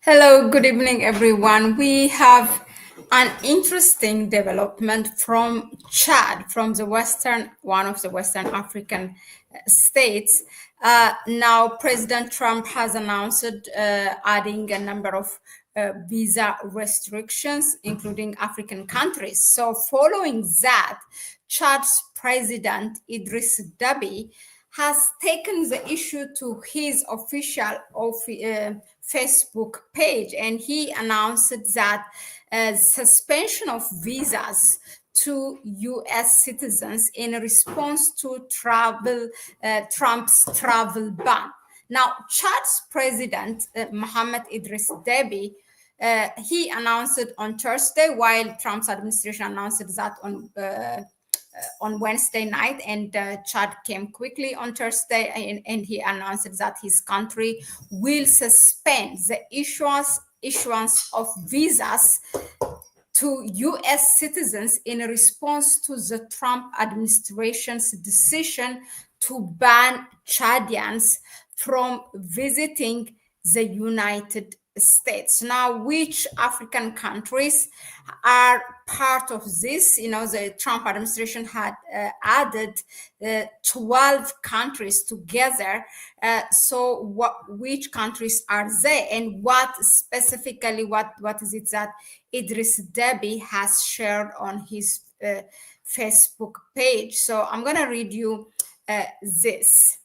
Hello, good evening, everyone. We have an interesting development from Chad, from one of the Western African states. Now, President Trump has announced adding a number of visa restrictions, including African countries. So, following that, Chad's President Idriss Debby has taken the issue to his official Facebook page, and he announced that suspension of visas to U.S. citizens in response to Trump's travel ban. Now, Chad's president, Mohammed Idriss Deby, he announced it on Thursday, while Trump's administration announced that on Wednesday night, and Chad came quickly on Thursday, and he announced that his country will suspend the issuance of visas to U.S. citizens in response to the Trump administration's decision to ban Chadians from visiting the United States. Now, which African countries are part of this? The Trump administration had added 12 countries together. Which countries are they, and what specifically, what is it that Idriss Deby has shared on his Facebook page? So I'm going to read you this.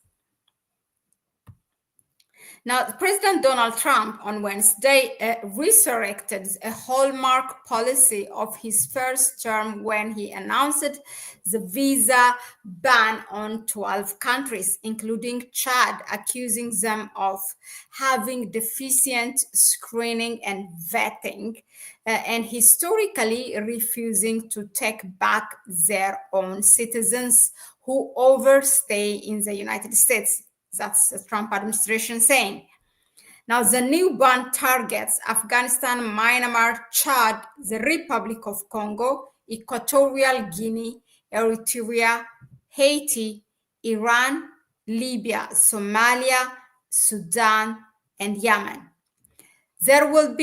Now, President Donald Trump on Wednesday resurrected a hallmark policy of his first term when he announced the visa ban on 12 countries, including Chad, accusing them of having deficient screening and vetting, and historically refusing to take back their own citizens who overstay in the United States. That's the Trump administration saying. Now, the new ban targets Afghanistan, Myanmar, Chad, the Republic of Congo, Equatorial Guinea, Eritrea, Haiti, Iran, Libya, Somalia, Sudan, and Yemen. There will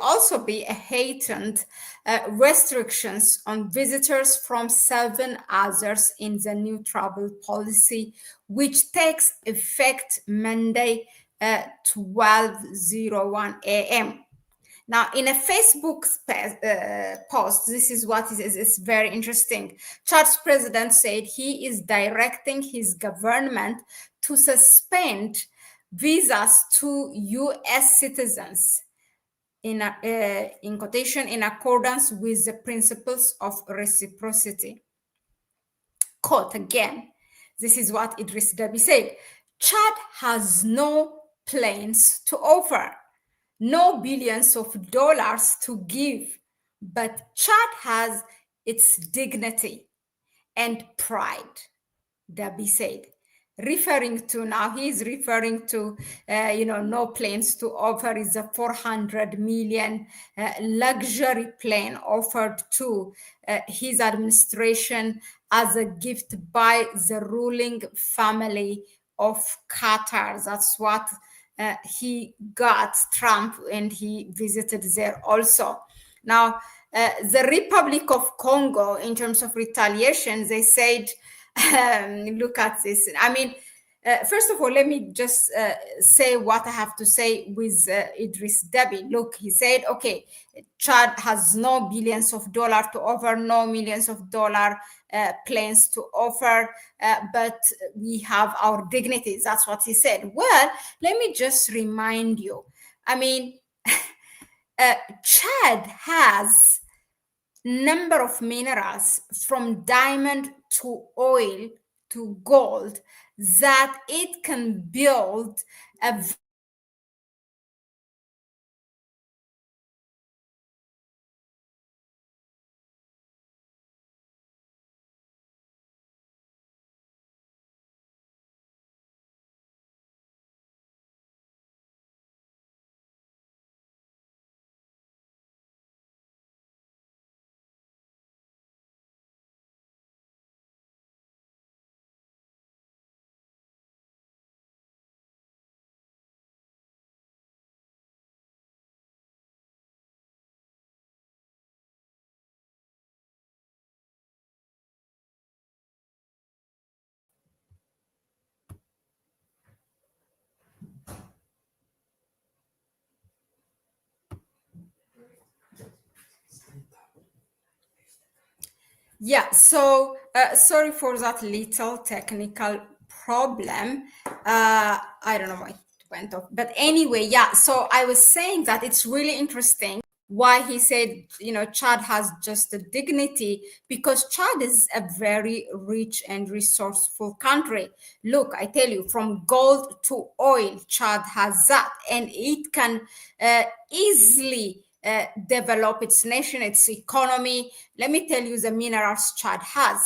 also be a heightened restrictions on visitors from 7 others in the new travel policy, which takes effect Monday 12:01 a.m. Now, in a Facebook post, this is what is very interesting. Chad's president said he is directing his government to suspend visas to U.S. citizens in quotation, in accordance with the principles of reciprocity. Quote again, this is what Idriss Deby said. Chad has no planes to offer, no billions of dollars to give, but Chad has its dignity and pride, Deby said. He's referring to, no planes to offer is a 400 million luxury plane offered to his administration as a gift by the ruling family of Qatar. That's what he got, Trump, and he visited there also. Now, the Republic of Congo, in terms of retaliation, they said, look at this. I mean, first of all, let me just say what I have to say with Idriss Deby. Look, he said, okay, Chad has no billions of dollars to offer, no millions of dollar planes to offer, but we have our dignity. That's what he said. Well, let me just remind you. I mean, Chad has number of minerals from diamond to oil to gold that it can build a Yeah, so sorry for that little technical problem. I don't know why it went off. But anyway, yeah, so I was saying that it's really interesting why he said, Chad has just a dignity, because Chad is a very rich and resourceful country. Look, I tell you, from gold to oil, Chad has that, and it can easily develop its nation, its economy. Let me tell you the minerals Chad has,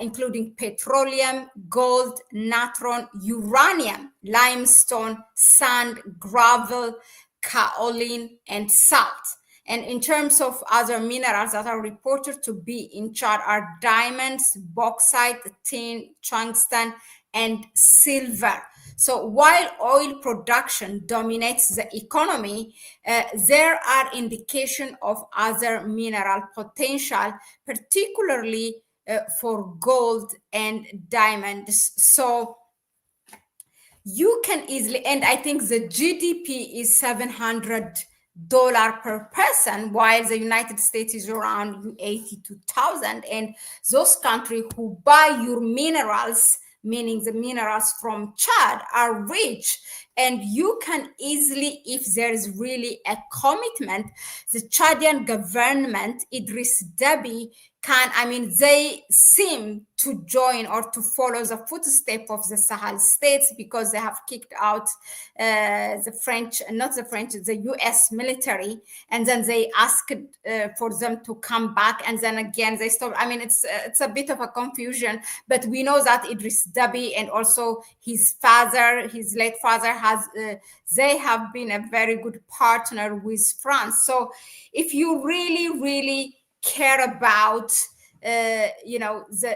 including petroleum, gold, natron, uranium, limestone, sand, gravel, kaolin, and salt. And in terms of other minerals that are reported to be in Chad are diamonds, bauxite, tin, tungsten, and silver. So while oil production dominates the economy, there are indications of other mineral potential, particularly for gold and diamonds. So you can easily, and I think the GDP is $700 per person, while the United States is around 82,000. And those countries who buy your minerals, meaning the minerals from Chad, are rich. And you can easily, if there is really a commitment, the Chadian government, Idriss Debby, they seem to join or to follow the footsteps of the Sahel states, because they have kicked out the French, not the French, the US military. And then they asked for them to come back. And then again, they stopped. It's a bit of a confusion, but we know that Idriss Deby and also his father, his late father, they have been a very good partner with France. So if you really, really care about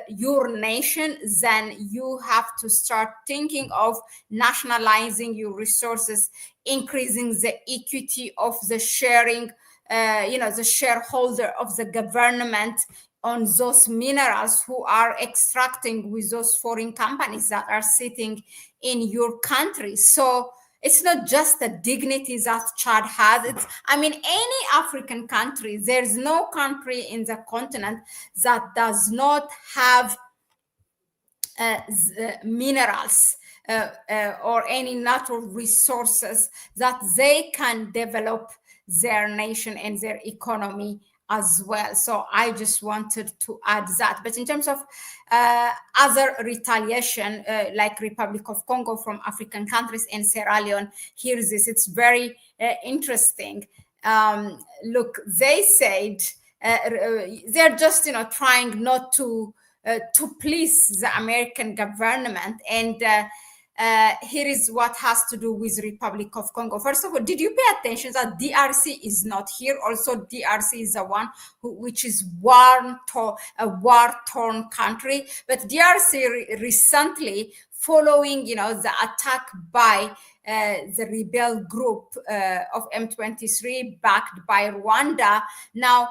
your nation, then you have to start thinking of nationalizing your resources, increasing the equity of the sharing, the shareholder of the government on those minerals who are extracting with those foreign companies that are sitting in your country. So it's not just the dignity that Chad has. Any African country, there's no country in the continent that does not have minerals or any natural resources that they can develop their nation and their economy as well. So I just wanted to add that. But in terms of other retaliation, like Republic of Congo from African countries and Sierra Leone, here's this. It's very interesting. Look, they said they're just trying not to please the American government. And here is what has to do with Republic of Congo. First of all, did you pay attention that DRC is not here? Also, DRC is the one which is a war-torn country. But DRC recently, following the attack by the rebel group of M23 backed by Rwanda, now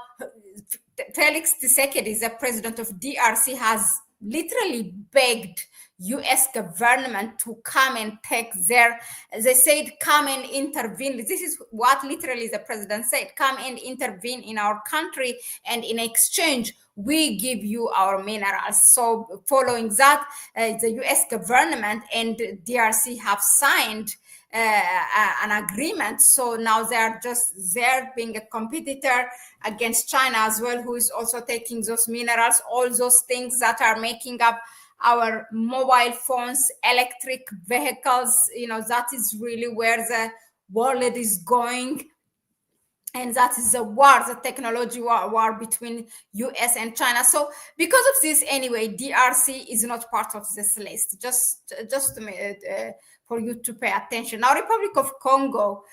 Felix Tshisekedi, the president of DRC, has literally begged US government to come and they said, come and intervene. This is what literally the president said, come and intervene in our country, and in exchange, we give you our minerals. So following that, the US government and DRC have signed an agreement. So now they're just there being a competitor against China as well, who is also taking those minerals, all those things that are making up our mobile phones, electric vehicles. That is really where the world is going. And that is the technology war between US and China. So because of this, anyway, DRC is not part of this list. Just for you to pay attention. Now, Republic of Congo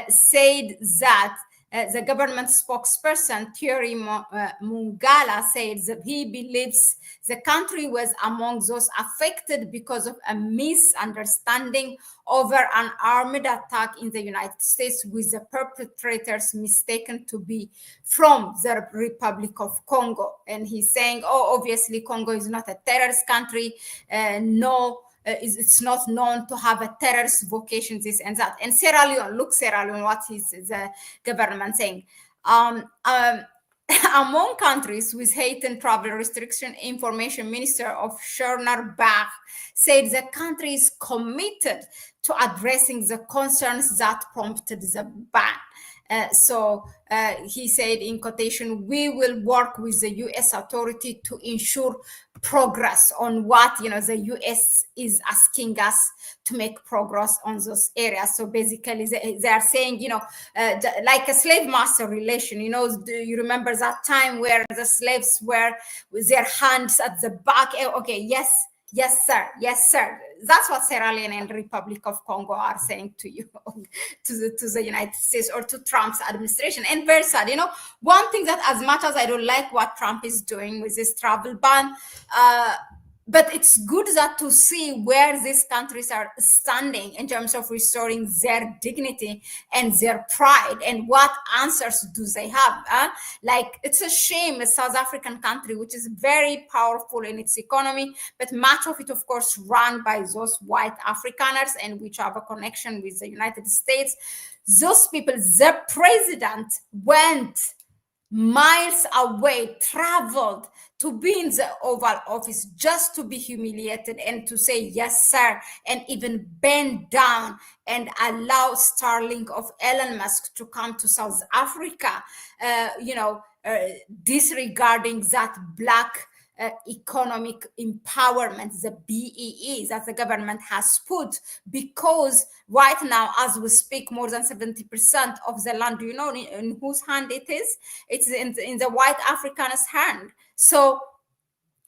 said that the government spokesperson Thierry Mungala said that he believes the country was among those affected because of a misunderstanding over an armed attack in the United States, with the perpetrators mistaken to be from the Republic of Congo. And he's saying, obviously Congo is not a terrorist country. It's not known to have a terrorist vocation, this and that. And Sierra Leone, what is the government saying? among countries with heightened travel restriction, Information Minister of Shernar Bach said the country is committed to addressing the concerns that prompted the ban. So he said in quotation, we will work with the US authority to ensure progress on what the US is asking us to make progress on those areas. So basically they are saying, like a slave master relation, do you remember that time where the slaves were with their hands at the back? Okay, yes sir, that's what Sierra Leone and Republic of Congo are saying to you, to the United States or to Trump's administration. And very sad, one thing that, as much as I don't like what Trump is doing with this travel ban, but it's good that to see where these countries are standing in terms of restoring their dignity and their pride, and what answers do they have. Like, it's a shame a South African country, which is very powerful in its economy, but much of it, of course, run by those white Afrikaners and which have a connection with the United States. Those people, the president went miles away, traveled to be in the Oval Office just to be humiliated and to say yes sir, and even bend down and allow Starlink of Elon Musk to come to South Africa, disregarding that black economic empowerment, the BEE that the government has put, because right now, as we speak, more than 70% of the land, do you know in whose hand it is? It's in the white African's hand. So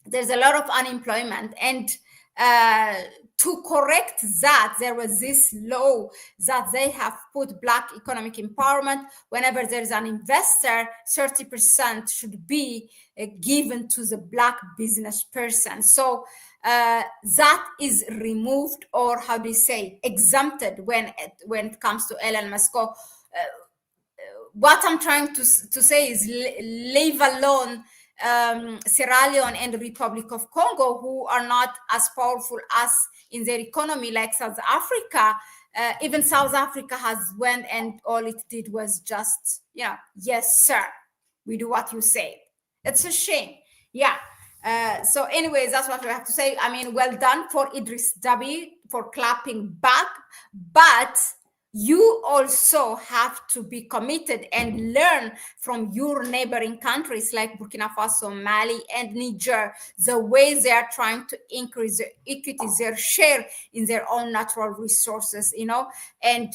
there's a lot of unemployment, and to correct that, there was this law that they have put black economic empowerment. Whenever there's an investor, 30% should be given to the black business person. So that is removed, or how do you say, exempted when it comes to Elon Musk. What I'm trying to say is leave alone Sierra Leone and the Republic of Congo, who are not as powerful as in their economy like South Africa. Even South Africa has went, and all it did was just, yes, sir, we do what you say. It's a shame. Yeah. So anyways, that's what we have to say. I mean, well done for Idriss Debby for clapping back, but you also have to be committed and learn from your neighboring countries like Burkina Faso, Mali, and Niger, the way they are trying to increase their equity, their share in their own natural resources, and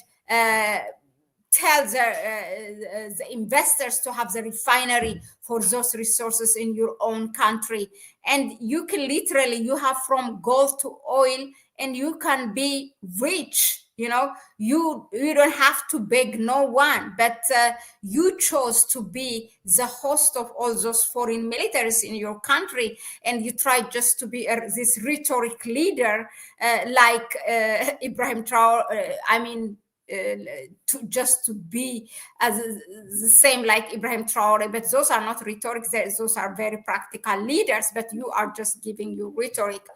tell the investors to have the refinery for those resources in your own country. And you can literally, you have from gold to oil, and you can be rich. You don't have to beg no one, but you chose to be the host of all those foreign militaries in your country, and you tried just to be this rhetoric leader like Ibrahim Traore. To be as the same like Ibrahim Traore, but those are not rhetoric. Those are very practical leaders, but you are just giving you rhetoric.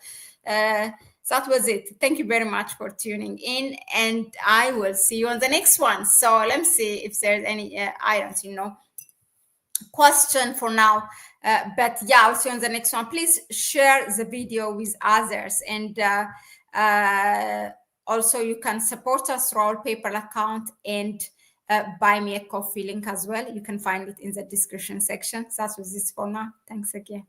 That was it. Thank you very much for tuning in, and I will see you on the next one. So let me see if there's any items, question for now. But yeah, I'll see you on the next one. Please share the video with others, and also you can support us through our PayPal account and buy me a coffee link as well. You can find it in the description section. That was it for now. Thanks again.